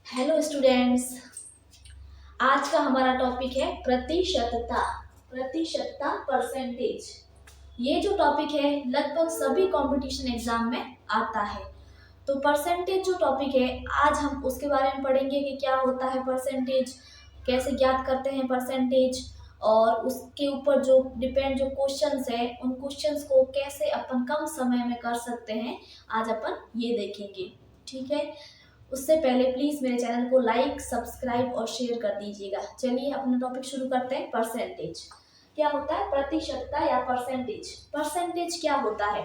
Hello students. आज का हमारा टॉपिक है प्रतिशतता। प्रतिशतता परसेंटेज। ये जो टॉपिक है लगभग सभी कंपटीशन एग्जाम में आता है। तो परसेंटेज जो टॉपिक है आज हम उसके बारे में पढ़ेंगे कि क्या होता है परसेंटेज, कैसे ज्ञात करते हैं परसेंटेज, और उसके ऊपर जो डिपेंड जो क्वेश्चंस है उन क्वेश्चंस को कैसे अपन कम समय में कर सकते हैं, आज अपन ये देखेंगे। ठीक है, उससे पहले प्लीज मेरे चैनल को लाइक, सब्सक्राइब और शेयर कर दीजिएगा। चलिए अपना टॉपिक शुरू करते हैं। परसेंटेज क्या होता है? प्रतिशतता या परसेंटेज। परसेंटेज क्या होता है?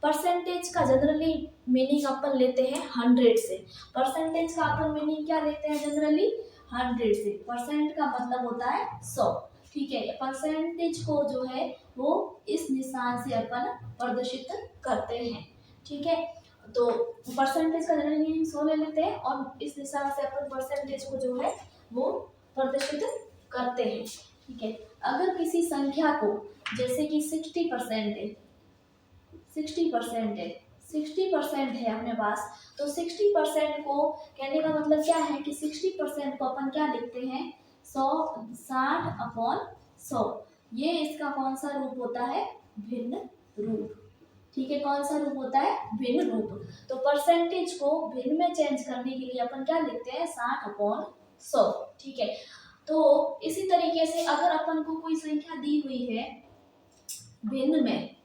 परसेंटेज का जनरली मीनिंग अपन लेते हैं 100 से। परसेंटेज का अपन मीनिंग क्या लेते हैं जनरली? 100 से। परसेंट का मतलब होता है 100। ठीक है, परसेंटेज को जो है वो इस निशान से अपन प्रदर्शित करते हैं। ठीक है, तो परसेंटेज का जनरल मीनिंग 100 ले लेते हैं और इस निशान से अपन परसेंटेज को जो है वो प्रदर्शित करते हैं। ठीक है, अगर किसी संख्या को जैसे कि 60% है, 60% है, 60% है अपने पास, तो 60% को कहने का मतलब क्या है कि 60% को अपन क्या लिखते हैं? 60/100। ये इसका कौन सा रूप होता है? भिन्न रूप। ठीक है, कौन सा रूप होता है? भिन्न रूप। तो परसेंटेज को भिन्न में चेंज करने के लिए अपन क्या लिखते हैं? 60/100। ठीक है, तो इसी तरीके से अगर अपन को कोई संख्या दी हुई है भिन्न में,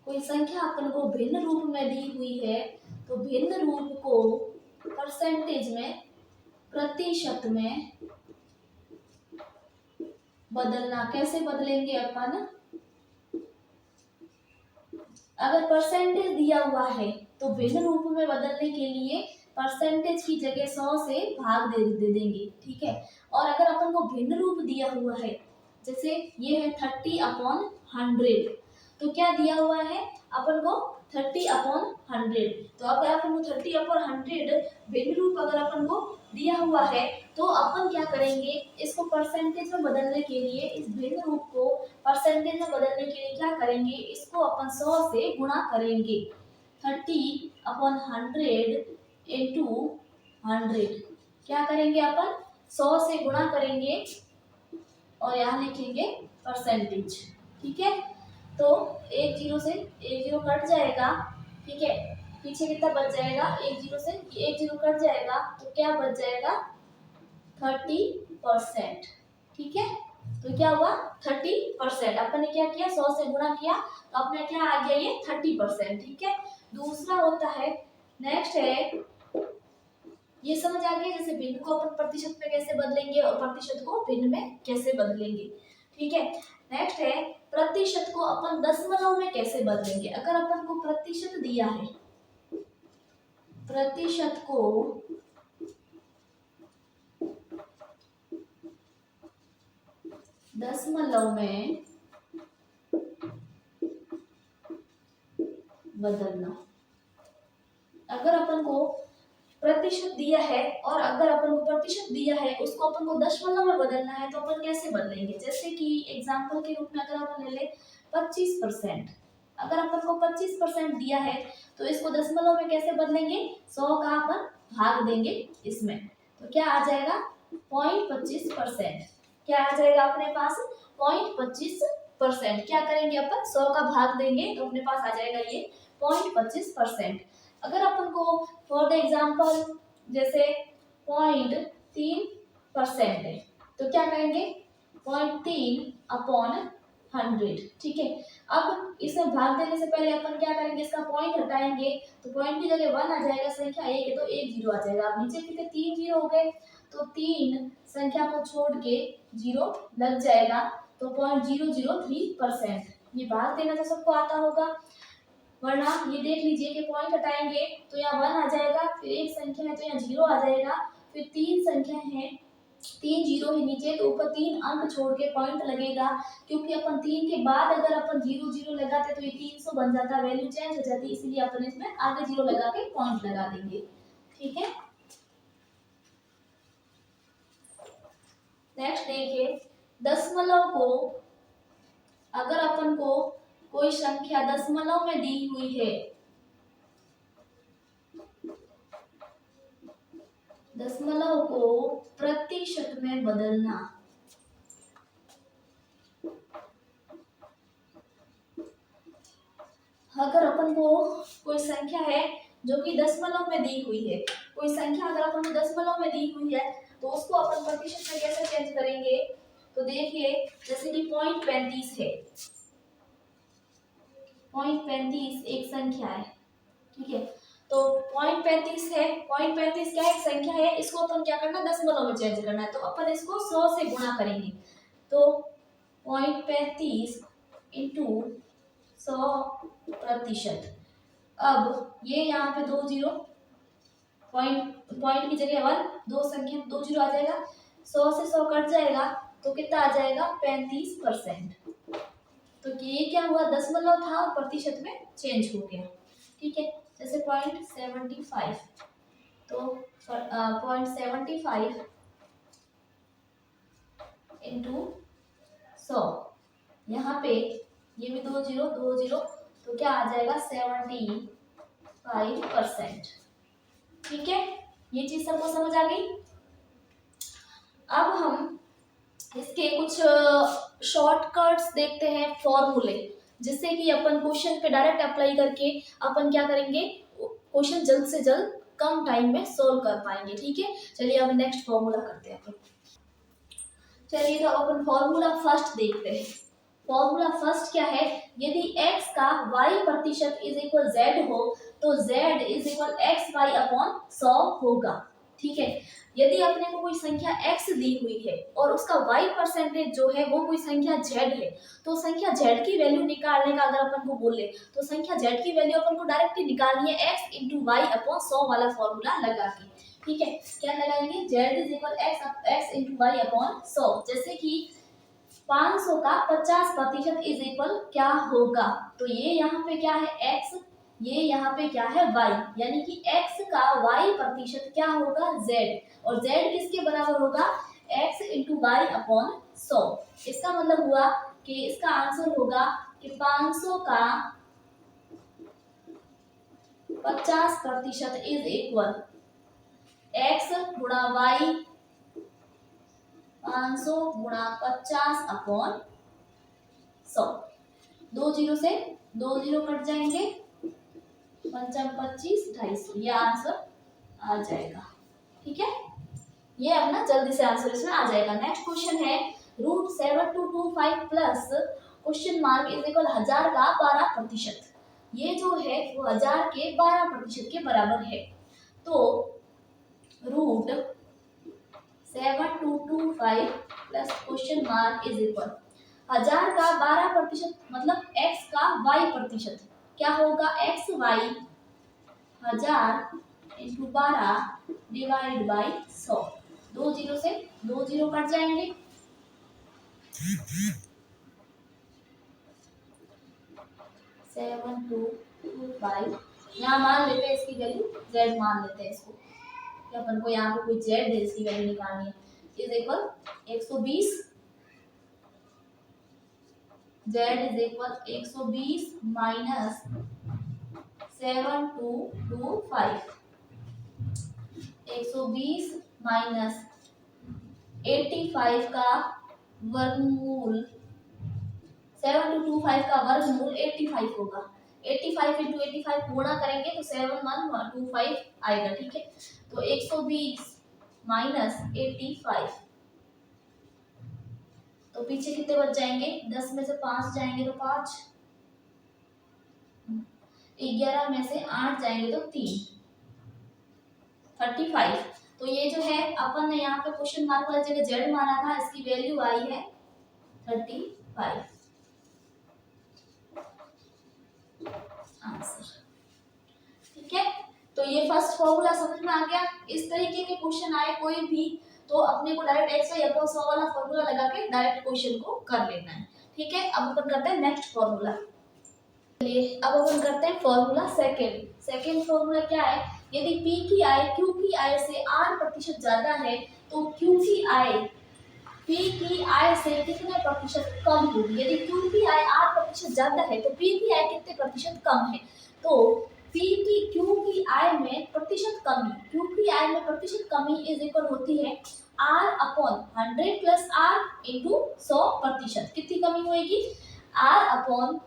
कोई संख्या अपन को भिन्न रूप में दी हुई है, तो भिन्न रूप को परसेंटेज में, प्रतिशत में बदलना। कैसे बदलेंगे अपन? अगर परसेंटेज दिया हुआ है तो भिन्न रूप में बदलने के लिए परसेंटेज की जगह 100 से भाग दे देंगे। ठीक है, और अगर अपन को भिन्न रूप दिया हुआ है, जैसे ये है 30/100, तो क्या दिया हुआ है अपन को? 30/100। तो अगर अपन को 30/100 भिन्न रूप अगर अपन को दिया हुआ है, तो अपन क्या करेंगे? इसको परसेंटेज में बदलने के लिए, इस भिन्न रूप को परसेंटेज में बदलने के लिए क्या करेंगे? इसको अपन 100 से गुणा करेंगे। 30/100 इंटू 100 क्या करेंगे अपन? 100 से गुणा करेंगे और यहाँ लिखेंगे परसेंटेज। ठीक है, तो एक जीरो से एक जीरो कट जाएगा। ठीक है, पीछे कितना बच जाएगा? एक जीरो से एक जीरो कट जाएगा, तो क्या बच जाएगा? 30%। ठीक है, तो क्या हुआ? 30%। अपन ने क्या किया? 100 से गुणा किया, तो अपने क्या आ गया? ये 30%। ठीक है, दूसरा होता है, नेक्स्ट है, ये समझ आ गया जैसे भिन्न को अपन प्रतिशत में कैसे बदलेंगे और प्रतिशत को भिन्न में कैसे बदलेंगे। ठीक है, नेक्स्ट है प्रतिशत को अपन दशमलव में कैसे बदलेंगे। अगर अपन को प्रतिशत दिया है, प्रतिशत को दशमलव में बदलना। अगर अपन को प्रतिशत दिया है और अगर अपन को प्रतिशत दिया है उसको अपन को दशमलव में बदलना है, तो अपन कैसे बदलेंगे? जैसे कि एग्जांपल के रूप में अगर अपन ले ले 25%, अगर अपन को 25% दिया है तो इसको दशमलव में कैसे बदलेंगे? 100 का अपन भाग देंगे इसमें, तो क्या आ जाएगा? 0.25%। क्या आ जाएगा अपने पास? 0.25%। क्या करेंगे अपन? 100 का भाग देंगे तो अपने पास आ जाएगा ये 0.25%। अगर अपन को फॉर द एग्जाम्पल जैसे 0.3% है, तो क्या करेंगे? 0.3/100। ठीक है, अब इसमें भाग देने से पहले अपन क्या करेंगे? इसका पॉइंट हटाएंगे, तो पॉइंट की जगह 1 आ जाएगा, संख्या 1 है तो एक जीरो आ जाएगा। अब नीचे कितने? 3 जीरो हो गए, तो 3 संख्या को छोड़ के जीरो लग जाएगा, तो 0.003%। ये भाग देना तो सबको आता होगा, वरना ये देख लीजिए कि पॉइंट हटाएंगे तो यहाँ 1 आ जाएगा, फिर एक संख्या है तो यहाँ 0 आ जाएगा, फिर 3 संख्या है, 3 जीरो है नीचे, तो ऊपर 3 अंक छोड़ के पॉइंट लगेगा, क्योंकि अपन 3 के बाद अगर अपन 0 0 लगाते तो ये 300 बन जाता, वैल्यू चेंज हो जाती, इसलिए अपन इसमें आगे 0 लगा के पॉइंट लगा देंगे। ठीक है, नेक्स्ट देखिए, दशमलव को अगर अपन को कोई संख्या दशमलव में दी हुई है, दशमलव को प्रतिशत में बदलना। अगर अपन को कोई संख्या है जो कि दशमलव में दी हुई है, कोई संख्या अगर अपन को दशमलव में दी हुई है तो उसको अपन प्रतिशत में कैसे चेंज करेंगे? तो देखिए जैसे कि 0.35 है, 0.35 एक संख्या है, ठीक है। तो 0.35 है, 0.35 क्या एक संख्या है, इसको अपन क्या करना, दशमलव में चेंज करना है। तो अपन इसको 100 से गुणा करेंगे। तो 0.35 इंटू 100%। अब ये यहाँ पे 2 जीरो, पॉइंट की जगह 1, दो संख्या 2 जीरो आ जाएगा, 100 से 100 कट जाएगा तो कितना आ जाएगा, 35%। तो ये क्या हुआ, दशमलव था और प्रतिशत में चेंज हो गया, ठीक है। जैसे 0.75, तो 0.75 इंटू 100, यहाँ पे ये भी 2 जीरो 2 जीरो, तो क्या आ जाएगा 75%, ठीक है। ये चीज सबको समझ आ गई। अब हम इसके कुछ शॉर्टकट्स देखते हैं, फॉर्मूले, जिससे कि अपन क्वेश्चन पे डायरेक्ट अप्लाई करके अपन क्या करेंगे, क्वेश्चन जल्द से जल्द कम टाइम में सोल्व कर पाएंगे, ठीक है। चलिए अब नेक्स्ट फॉर्मूला करते हैं अपन। चलिए तो अपन फॉर्मूला फर्स्ट देखते हैं। फॉर्मूला फर्स्ट क्या है, यदि x का y प्रतिशत इज इक्वल z हो तो z is equal X Y upon 100 होगा, ठीक है। यदि अपने को कोई संख्या x दी हुई है और उसका y परसेंटेज जो है वो कोई संख्या z है, तो संख्या z की वैल्यू निकालने का अगर अपन को बोले तो संख्या z की वैल्यू अपन को डायरेक्टली निकालनी है x इंटू वाई अपॉन 100 वाला फॉर्मूला लगा के, ठीक है। क्या लगाएंगे, z is equal X into Y upon 100। जैसे कि 500 का 50% इज इक्वल क्या होगा, तो ये यहाँ पे क्या है x, ये यहाँ पे क्या है y, यानी कि x का y प्रतिशत क्या होगा, z, और z किसके बराबर होगा, x इंटू वाई अपॉन 100। इसका मतलब हुआ कि इसका आंसर होगा कि 500 का 50% इज इक्वल x गुणा y, 500 गुणा 50 अपॉन 100। 2 जीरो से 2 जीरो कट जाएंगे, 55 25 250, ये आंसर आ जाएगा, ठीक है। ये अपना जल्दी से आंसर इसमें आ जाएगा। नेक्स्ट क्वेश्चन है √7225 plus question mark is equal 1000 का 12%। ये जो है वो 1000 के 12% के बराबर है। तो √7225 plus question mark is equal 1000 का 12% मतलब x का y प्रतिशत क्या होगा, X Y 1000 into 12 divide by 100। 2 zero से 2 जीरो कट जाएंगे, 7225, यहाँ मान लेते हैं इसकी वैल्यू z मान लेते हैं इसको, कि अपन को यहाँ पे कोई z है इसकी वैल्यू निकालनी है, is equal 120, z is equal 120 minus 7225, 120 minus 85 का वर्गमूल, 7225 का वर्गमूल 85 होगा, 85 इंटू 85 गुणा करेंगे तो 7125 आएगा, ठीक है। तो 120 माइनस 85, तो पीछे कितने बच जाएंगे, 10 में से 5 जाएंगे तो 5, 11 में से 8 जाएंगे तो 3, 35। तो ये जो है अपन ने यहाँ पे क्वेश्चन मार्क वाली जगह z माना था, इसकी वैल्यू आई है 35 आंसर, ठीक है। तो ये फर्स्ट फॉर्मूला समझ में आ गया। इस तरीके के क्वेश्चन आए कोई भी तो अपने को डायरेक्ट एक्स वाई अपॉन 100 वाला फॉर्मूला लगा के डायरेक्ट क्वेश्चन को कर लेना है, ठीक है। अब अपन करते हैं नेक्स्ट फॉर्मूला। चलिए अब अपन करते हैं फॉर्मूला सेकंड फॉर्मूला क्या है, यदि P की आय Q की आय से 8% ज्यादा है तो Q की आय P की आय से कितने प्रतिशत कम होगी। यदि Q की आय 8% ज्यादा है तो P की आय कितने प्रतिशत कम है। तो पी की क्यू की आई में प्रतिशत कमी, क्यू की आई में प्रतिशत कमी इज इक्वल होती है R upon 100 plus R into 100%। कितनी कमी होगी? R upon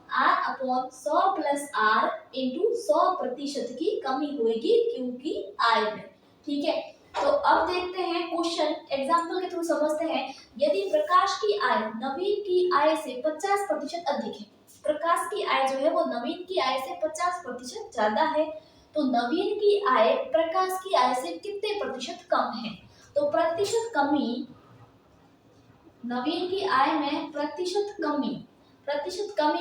100 plus R into 100% की कमी होगी क्यू की आई में। ठीक है, तो अब देखते हैं क्वेश्चन, एग्जाम्पल के थ्रू समझते हैं। यदि प्रकाश की आय नवीन की आय से 50% अधिक है, प्रकाश की आय जो है वो नवीन की आय से 50% ज्यादा है, तो नवीन की आय प्रकाश की आय से कितने प्रतिशत कम है? तो प्रतिशत कमी, नवीन की आय में प्रतिशत कमी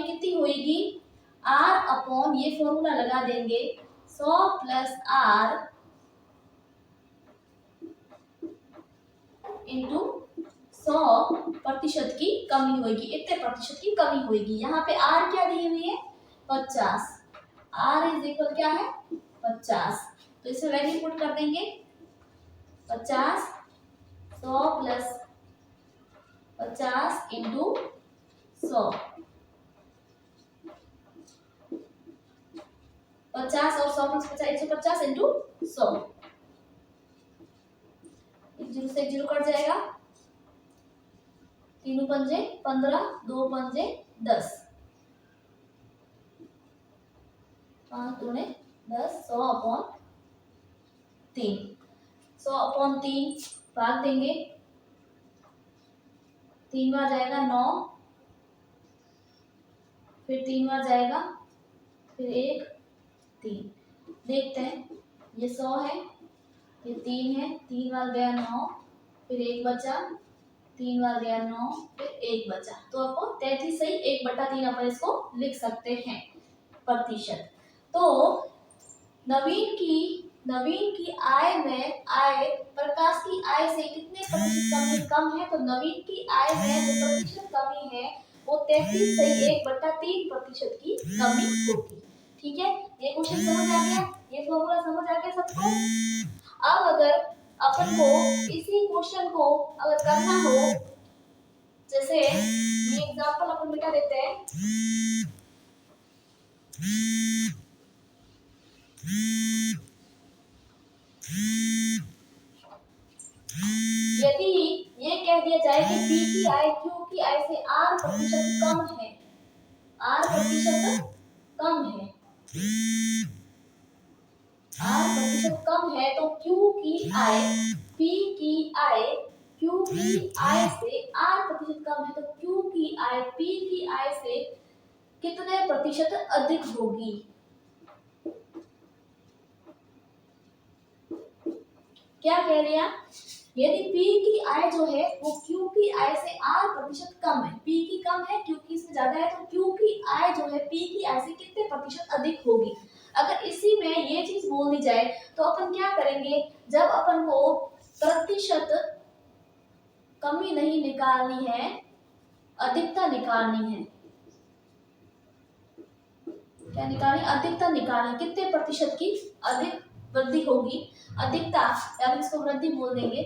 कितनी होगी? आर अपॉन, ये फॉर्मूला लगा देंगे, 100 प्लस आर इंटू 100% की कमी होगी, इतने प्रतिशत की कमी होगी। यहाँ पे आर क्या दी हुई है? 50। आर इज इक्वल क्या है? 50। तो इसे वैल्यू पुट कर देंगे 50, 100 प्लस 50 इंटू 100, 50 और 100 प्लस 50, 150 इंटू 100। जीरो से जीरो कट जाएगा, 3 पंजे 15, 2 पंजे 10, 5 दूने 10, 100 अपॉन 3, 100 अपॉन 3 भाग देंगे, 3 बार जाएगा 9, फिर 3 बार जाएगा, फिर 1 3। देखते हैं, ये 100 है, ये 3 है, 3 बार गया 9, फिर 1 बचा, 3 बार गया 9, फिर 1 बचा, तो आपको 33 सही 1/3 अपन इसको लिख सकते हैं प्रतिशत। तो नवीन की आय में, आय प्रकाश की आय से कितने प्रतिशत कम है? तो नवीन की आय में जो प्रतिशत कमी है वो 33 सही 1/3% की कमी होगी। ठीक है, ये क्वेश्चन समझ आ गया, ये फॉर्मूला समझ आ गया सबको। अब अगर अपन को इसी क्वेश्चन को अगर करना हो, जैसे ये एग्जांपल अपन बेटा देते हैं, यदि ये कह दिया जाए कि पी की आय क्यू की आय से r% कम है, r% कम है, r% कम है, तो क्यू की आय पी की आय क्यू की आय से r% कम है, तो क्यू की आय पी की आय से कितने प्रतिशत अधिक होगी? क्या कह रहे हैं? यदि P की आय जो है वो Q की आय से r% कम है, P की कम है Q की से ज्यादा है, तो Q की आय जो है P की आय से कितने प्रतिशत अधिक होगी? अगर इसी में ये चीज बोल दी जाए तो अपन क्या करेंगे? जब अपन को प्रतिशत कमी नहीं निकालनी है, अधिकता निकालनी है, क्या निकालनी? अधिकता निकालनी। कितने प्रतिशत की अधिक वृद्धि होगी? अधिकता या फिर इसको वृद्धि बोल देंगे,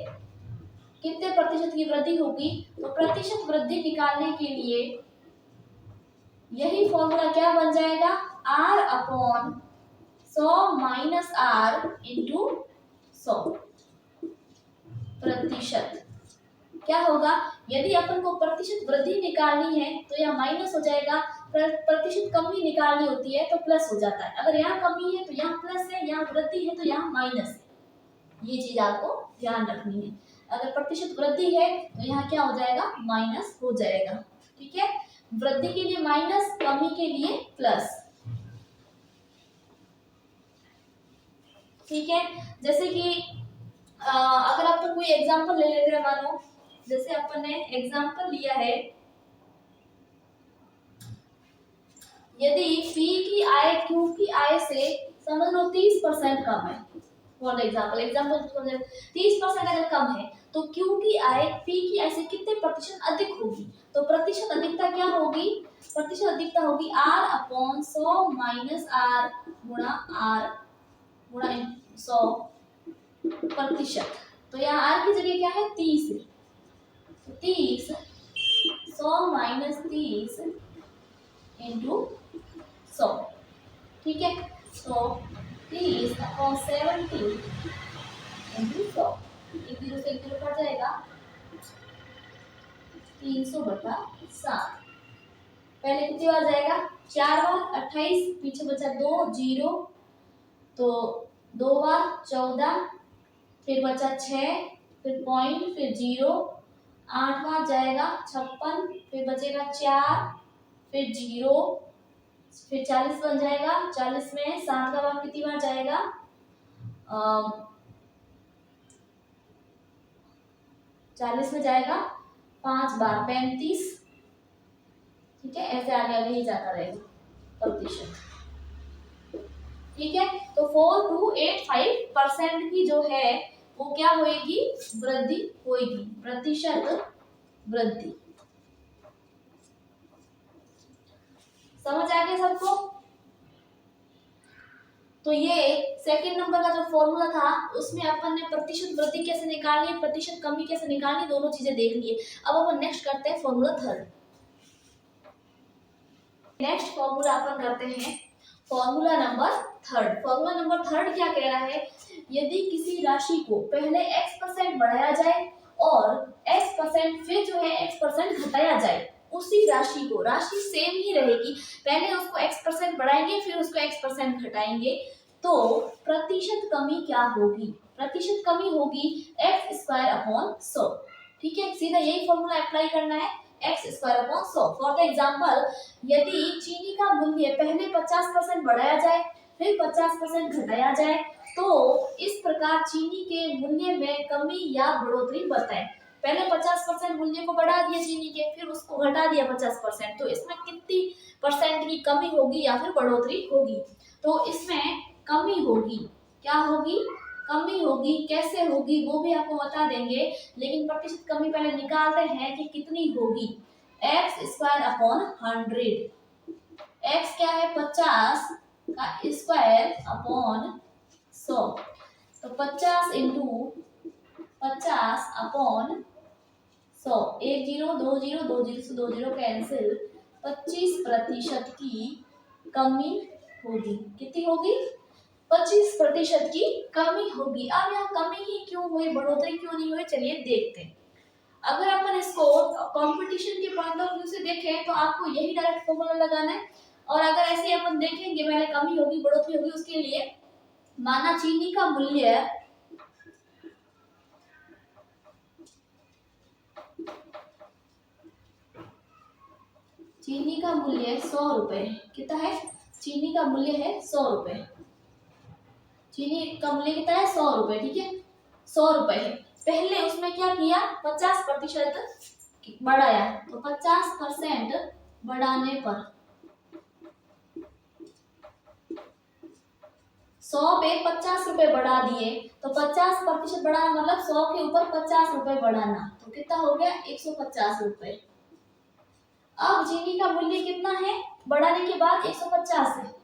कितने प्रतिशत की वृद्धि होगी? तो प्रतिशत वृद्धि निकालने के लिए यही फॉर्मूला क्या बन जाएगा? r upon 100 minus R into 100 प्रतिशत। क्या होगा? यदि अपन को प्रतिशत वृद्धि निकालनी है तो यह माइनस हो जाएगा, प्रतिशत कमी निकालनी होती है तो प्लस हो जाता है। अगर यहाँ कमी है तो यहाँ प्लस है, यहाँ वृद्धि है तो यहाँ माइनस है। ये चीज आपको ध्यान रखनी है। अगर प्रतिशत वृद्धि है तो यहाँ क्या हो जाएगा? माइनस हो जाएगा। ठीक है, वृद्धि के लिए माइनस, कमी के लिए प्लस। ठीक है, जैसे कि अगर अपन कोई एग्जांपल ले लेते हैं, मानो जैसे अपन ने एग्जांपल लिया है, यदि P की आय Q की आय से समझ लो 30% कम है, फॉर एग्जांपल 30% अगर कम है तो Q की आय P की आय से कितने प्रतिशत अधिक होगी? तो प्रतिशत अधिकता क्या होगी? प्रतिशत अधिकता होगी r अपॉन 100 माइनस r गुणा r गुणा 100%। तो यहाँ r की जगह क्या है? 30 है, तो 30 100 माइनस 30 इंटू 100। ठीक है, तो 30/70 इंटू 100, एक जीरो से एक जीरो कट जाएगा, 300/7। पहले कितनी बार जाएगा, 4 बार, 28, पीछे बचा 2 जीरो, तो 2 बार 14, फिर बचा 6, फिर पॉइंट, फिर जीरो, 8 बार जाएगा 56, फिर बचेगा 4, फिर जीरो, फिर 40 बन जाएगा, 40 में 7 का भाग कितनी बार जाएगा, 40 में जाएगा 5 बार, 35। ठीक है, ऐसे आगे आगे ही जाता रहेगा प्रतिशत। ठीक है, तो 4285% की जो है वो क्या होगी, वृद्धि होगी, प्रतिशत वृद्धि। समझ आ गया सबको। तो ये सेकंड नंबर का जो फॉर्मूला था उसमें अपन ने प्रतिशत वृद्धि कैसे निकालनी है, प्रतिशत कमी कैसे निकालनी, दोनों चीजें देख लिए। अब अपन नेक्स्ट करते हैं फॉर्मूला थर्ड। नेक्स्ट फॉर्मूला अपन करते हैं formula number third. Formula number third क्या कह रहा है, यदि किसी राशि को पहले x% बढ़ाया जाए और x% फिर जो है x% घटाया जाए, उसी राशि को, राशि सेम ही रहेगी, पहले उसको x% बढ़ाएंगे फिर उसको x% घटाएंगे, तो प्रतिशत कमी क्या होगी, प्रतिशत कमी होगी x²/100। ठीक है, सीधा यही फॉर्मूला अप्लाई करना है, x²/100। फॉर द एग्जाम्पल, यदि चीनी का मूल्य पहले 50% बढ़ाया जाए फिर 50% घटाया जाए, तो इस प्रकार चीनी के मूल्य में कमी या बढ़ोतरी बताएं। पहले 50% मूल्य को बढ़ा दिया चीनी के, फिर उसको घटा दिया 50%, तो इसमें कितनी परसेंट की कमी होगी या फिर बढ़ोतरी होगी, तो इसमें कमी होगी। क्या होगी, कमी होगी। कैसे होगी वो भी आपको बता देंगे, लेकिन प्रतिशत कमी पहले निकालते हैं कि कितनी होगी। x²/100, x क्या है, 50 का स्क्वायर/100, तो 50 इंटू 50/100, एक जीरो, दो जीरो, दो जीरो से दो जीरो कैंसिल, 25% की कमी होगी। कितनी होगी, 25% की कमी होगी। अब यहाँ कमी ही क्यों हुई, बढ़ोतरी क्यों नहीं हुई, चलिए देखते हैं। अगर अपन इसको कंपटीशन के पॉइंट ऑफ व्यू से देखें तो आपको यही डायरेक्ट फॉर्मूला लगाना है, और अगर ऐसे अपन देखेंगे पहले कमी होगी बढ़ोतरी होगी, उसके लिए माना चीनी का मूल्य चीनी का मूल्य 100 रुपए, कितना है, चीनी का मूल्य है 100 रुपए, चीनी का मूल्य कितना है, 100 रुपए। ठीक है, 100 रुपए है, पहले उसमें क्या किया, 50% बढ़ाया, तो 50% बढ़ाने पर 100 पे 50 रुपए बढ़ा दिए, तो 50% बढ़ाना मतलब 100 के ऊपर 50 रुपए बढ़ाना, तो कितना हो गया, 150 रुपए। अब चीनी का मूल्य कितना है, बढ़ाने के बाद 150 है,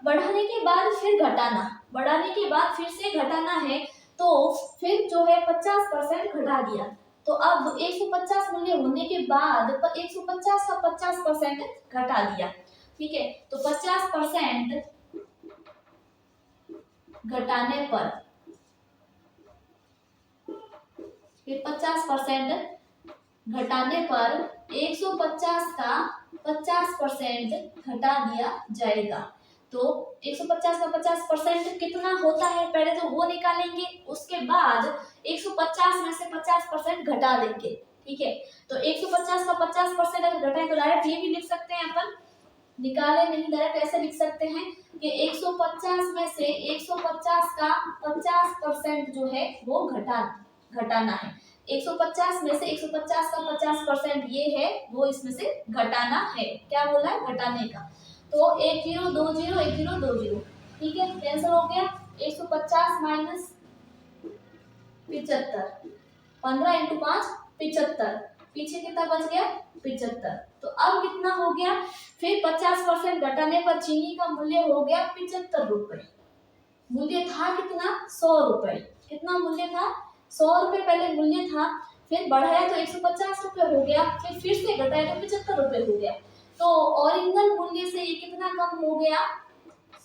बढ़ाने के बाद फिर घटाना, बढ़ाने के बाद फिर से घटाना है, तो फिर जो है 50% घटा दिया, तो अब 150 मूल्य होने के बाद 150 का 50% घटा दिया। ठीक है, तो 50% घटाने पर फिर 50% घटाने पर 150 का 50% घटा दिया जाएगा, तो 150 का 50% कितना होता है, पहले तो वो निकालेंगे, उसके बाद 150 में से 50% घटा देंगे। ठीक है, तो 150 का 50% अगर घटाएं तो डायरेक्ट ये भी लिख सकते हैं अपन, निकाले नहीं, डायरेक्ट ऐसे लिख सकते हैं कि 150 में से 150 का 50% जो है वो घटाना है। 150 में से 150 का 50% ये है, वो इसमें से घटाना है। क्या बोला है, घटाने का। तो एक जीरो, दो जीरो, एक जीरो, दो जीरो, ठीक है, कैंसिल हो गया। 150 माइनस 75, 15 इंटू 5 75, पीछे कितना बच गया, 75। तो अब कितना हो गया, फिर 50% घटाने पर चीनी का मूल्य हो गया 75 रुपए। मूल्य था कितना, 100 रुपए। कितना मूल्य था, 100 रुपए पहले मूल्य था, फिर बढ़ाया तो 150 रुपए हो गया, फिर से घटाया तो 75 रुपए हो गया। तो ओरिजिनल मूल्य से ये कितना कम हो गया,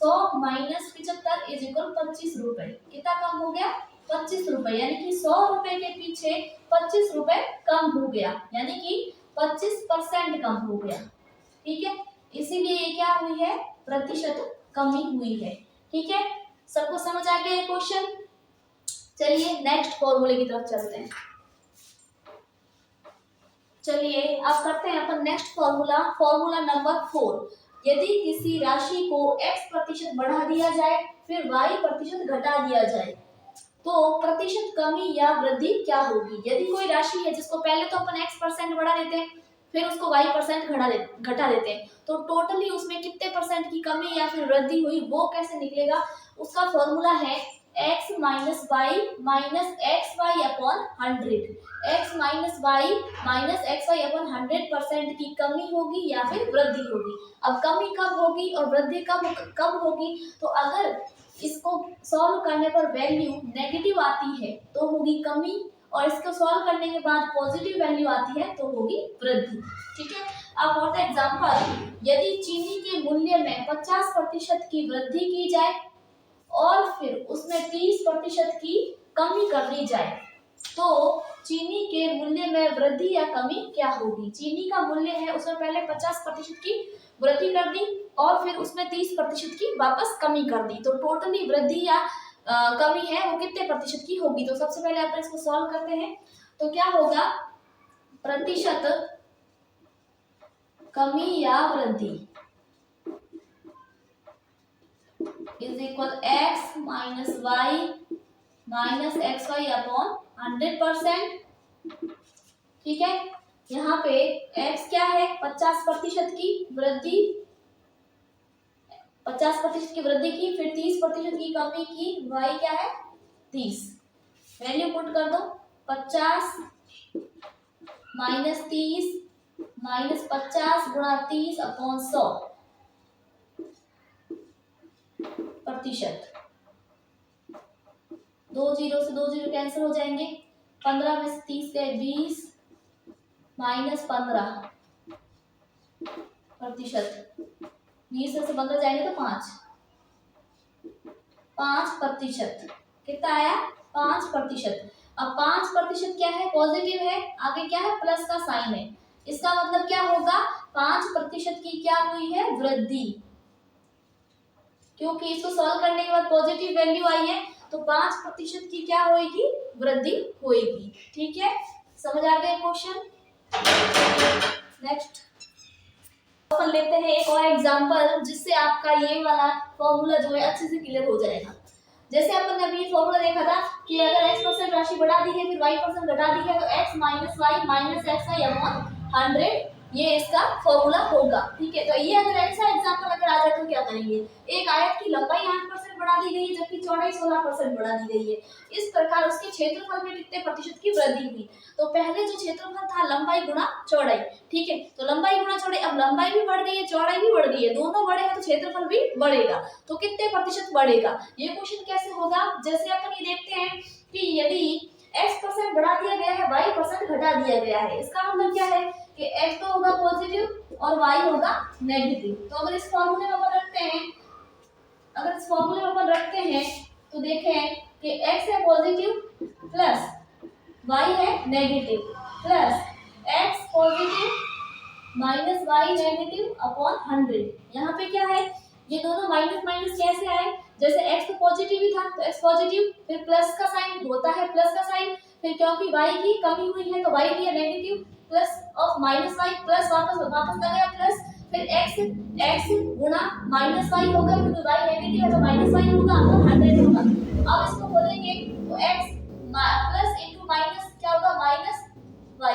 100 माइनस 75 इज इक्वल 25 रुपए। कितना कम हो गया? 25 रुपए, यानी कि 100 रुपए के पीछे 25 रुपए कम हो गया, यानी कि 25% कम हो गया। ठीक है, इसीलिए ये क्या हुई है? प्रतिशत कमी हुई है। ठीक है, सबको समझ आ गया ये क्वेश्चन? चलिए नेक्स्ट फॉर्मूले की तरफ चलते हैं। चलिए अब करते हैं अपन नेक्स्ट फॉर्मूला, फॉर्मूला नंबर 4। यदि किसी राशि को x प्रतिशत बढ़ा दिया जाए फिर y प्रतिशत घटा दिया जाए तो प्रतिशत कमी या वृद्धि क्या होगी? यदि कोई राशि है जिसको पहले तो अपन x% बढ़ा देते हैं, फिर उसको y% घटा देते हैं, तो टोटली उसमें कितने परसेंट की कमी या फिर वृद्धि हुई वो कैसे निकलेगा? उसका फॉर्मूला है x minus Y minus X Y upon 100। x minus Y minus X Y upon 100% की कमी होगी या फिर वृद्धि होगी। अब कमी कब होगी और वृद्धि कब होगी? तो अगर इसको सॉल्व करने पर वैल्यू नेगेटिव आती है तो होगी कमी, और इसको सॉल्व करने के बाद पॉजिटिव वैल्यू आती है तो होगी वृद्धि। ठीक है, अब फॉर द एग्जांपल यदि चीनी के मूल्य में 50% की वृद्धि की जाए और फिर उसमें 30% की कमी कर दी जाए तो चीनी के मूल्य में वृद्धि या कमी क्या होगी? चीनी का मूल्य है उसमें पहले 50% की वृद्धि कर दी और फिर उसमें 30% की वापस कमी कर दी, तो टोटली वृद्धि या कमी है वो कितने प्रतिशत की होगी? तो सबसे पहले अपन इसको सॉल्व करते हैं। तो क्या होगा? प्रतिशत कमी या वृद्धि is equal x minus Y minus X Y upon 100%। ठीक है, यहाँ पे x क्या है? 50% की वृद्धि, 50% की वृद्धि की, फिर 30% की कमी की, y क्या है? 30। वैल्यू पुट कर दो, 50 माइनस 30 माइनस 50 गुणा 30 अपॉन 100%। 2 जीरो से 2 जीरो कैंसिल हो जाएंगे, 15 में से 30 गए 20 माइनस 15%। 20 में से 15 जाएंगे तो 5%। कितना आया? 5%। अब 5% क्या है? पॉजिटिव है, आगे क्या है? प्लस का साइन है। इसका मतलब क्या होगा? 5% की क्या हुई है? वृद्धि, क्योंकि इसको सॉल्व करने के बाद पॉजिटिव वैल्यू आई है तो 5% की क्या होगी? वृद्धि होगी। ठीक है, समझ आ गया क्वेश्चन? नेक्स्ट अपन लेते हैं एक और एग्जांपल जिससे आपका ये वाला फॉर्मूला जो है अच्छे से क्लियर हो जाएगा। जैसे अपन ने अभी ये फॉर्मूला देखा था कि अगर x% राशि बढ़ा दी है फिर y% घटा दी है तो x minus Y minus X Y upon 100 ये इसका फॉर्मूला होगा। ठीक है, तो ये अगर ऐसा एग्जांपल अगर आ जाए तो क्या करेंगे? एक आयत की लंबाई 8% बढ़ा दी गई है जबकि चौड़ाई 16% बढ़ा दी गई है। इस प्रकार उसके क्षेत्रफल में कितने प्रतिशत की वृद्धि हुई? तो पहले जो क्षेत्रफल था लंबाई गुणा चौड़ाई। ठीक है, तो लंबाई गुणा चौड़ाई, अब लंबाई भी बढ़ गई है चौड़ाई भी बढ़ गई है, दोनों बढ़े हैं तो क्षेत्रफल भी बढ़ेगा, तो कितने प्रतिशत बढ़ेगा? ये क्वेश्चन कैसे होगा? जैसे अपन ये देखते हैं कि यदि x% बढ़ा दिया गया है y% घटा दिया गया है, इसका मतलब क्या है कि x तो होगा पॉजिटिव और y होगा नेगेटिव। तो अगर इस फॉर्मूले में अपन रखते हैं तो देखें कि x है पॉजिटिव प्लस y है negative plus x positive minus y negative upon 100। यहाँ पे क्या है? ये दोनों माइनस माइनस कैसे आए? जैसे x तो पॉजिटिव ही था तो x पॉजिटिव, फिर प्लस का साइन होता है प्लस का साइन, फिर क्योंकि y की कमी हुई है तो y लिया negative plus of minus y plus वापस लगाया प्लस, फिर x गुणा माइनस y होगा क्योंकि y नेगेटिव है तो माइनस y होगा और 100 होगा। अब इसको बोलेंगे तो x प्लस इंटू माइनस क्या होगा? माइनस y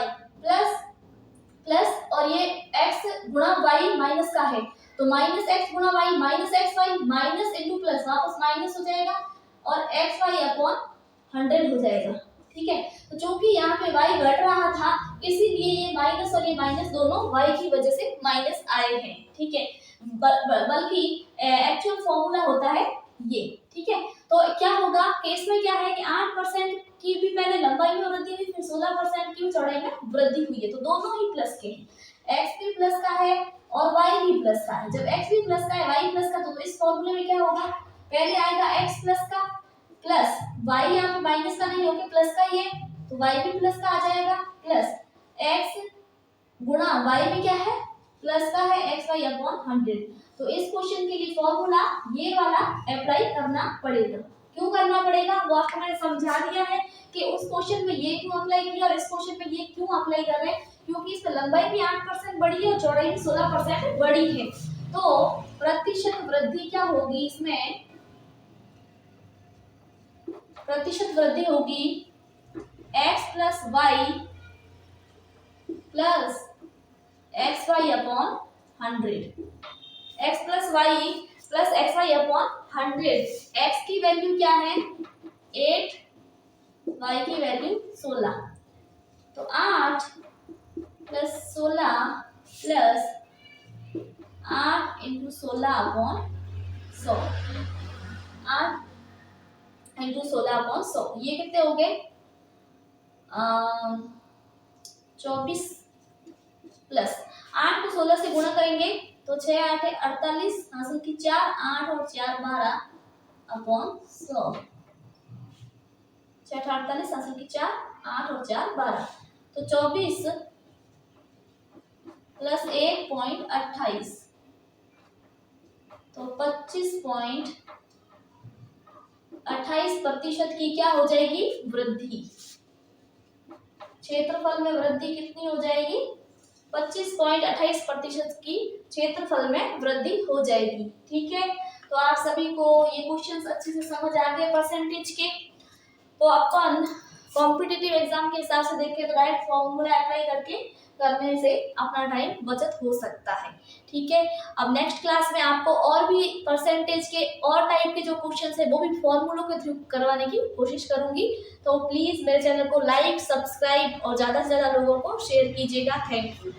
प्लस और ये x गुणा y माइनस का है तो माइनस x गुणा y minus X Y minus into plus वापस माइनस हो जाएगा और एक्स वाई अपॉन 100 हो जाएगा। ठीक है, तो चूंकि यहाँ पे y घट रहा था इसीलिए ये माइनस और ये माइनस दोनों y की वजह से माइनस आए हैं। ठीक है, बल्कि एक्चुअल फॉर्मूला होता है ये। ठीक है, तो क्या होगा कि इसमें क्या है कि 8% की भी पहले लंबाई में वृद्धि हुई फिर 16% की चौड़ाई में वृद्धि हुई है, तो दोनों ही प्लस के हैं। x भी प्लस का है और y भी प्लस का है। जब x भी प्लस का है y प्लस का, तो इस फॉर्मूले में क्या होगा, पहले आएगा x प्लस का प्लस y, यहाँ पे माइनस का नहीं होके प्लस का ही है तो y भी प्लस का आ जाएगा, प्लस x गुणा y भी क्या है, प्लस का है, xy अपॉन 100। तो इस क्वेश्चन के लिए फॉर्मूला ये वाला अप्लाई करना पड़ेगा। क्यों करना पड़ेगा वो आपको मैंने समझा दिया है कि उस क्वेश्चन में ये क्यों अप्लाई किया और इस क्वेश्चन में ये क्यों अप्लाई कर रहे हैं, क्योंकि इसमें लंबाई भी 8% बढ़ी है और चौड़ाई भी 16% बढ़ी है। तो प्रतिशत वृद्धि क्या होगी, इसमें प्रतिशत वृद्धि होगी x plus Y plus X Y upon 100। x plus Y plus X Y upon 100। x की वैल्यू क्या है 8, y की वैल्यू 16। तो 8 plus 16 plus 8 into 16 upon 100, 8 into 16 upon 100, ये कितने हो गए 24 प्लस 8 को 16 से गुणा करेंगे तो 6 8 48, हासिल की 4, 8 और 4 12 अपॉन 100, 6 48 हासिल की 4, 8 और 4 12, तो 24 प्लस 1.28, तो 25.28% की क्या हो जाएगी वृद्धि। क्षेत्रफल में वृद्धि कितनी हो जाएगी, 25.28% की क्षेत्रफल में वृद्धि हो जाएगी। ठीक है, तो आप सभी को ये क्वेश्चंस अच्छे से समझ आ गए परसेंटेज के। तो अपन कॉम्पिटिटिव एग्जाम के हिसाब से देखें तो डायरेक्ट फॉर्मूला अप्लाई करके करने से अपना टाइम बचत हो सकता है। ठीक है, अब नेक्स्ट क्लास में आपको और भी परसेंटेज के और टाइप के जो क्वेश्चंस है वो भी फॉर्मूलों के थ्रू करवाने की कोशिश करूंगी। तो प्लीज मेरे चैनल को लाइक, सब्सक्राइब और ज्यादा से ज्यादा लोगों को शेयर कीजिएगा। Thank you.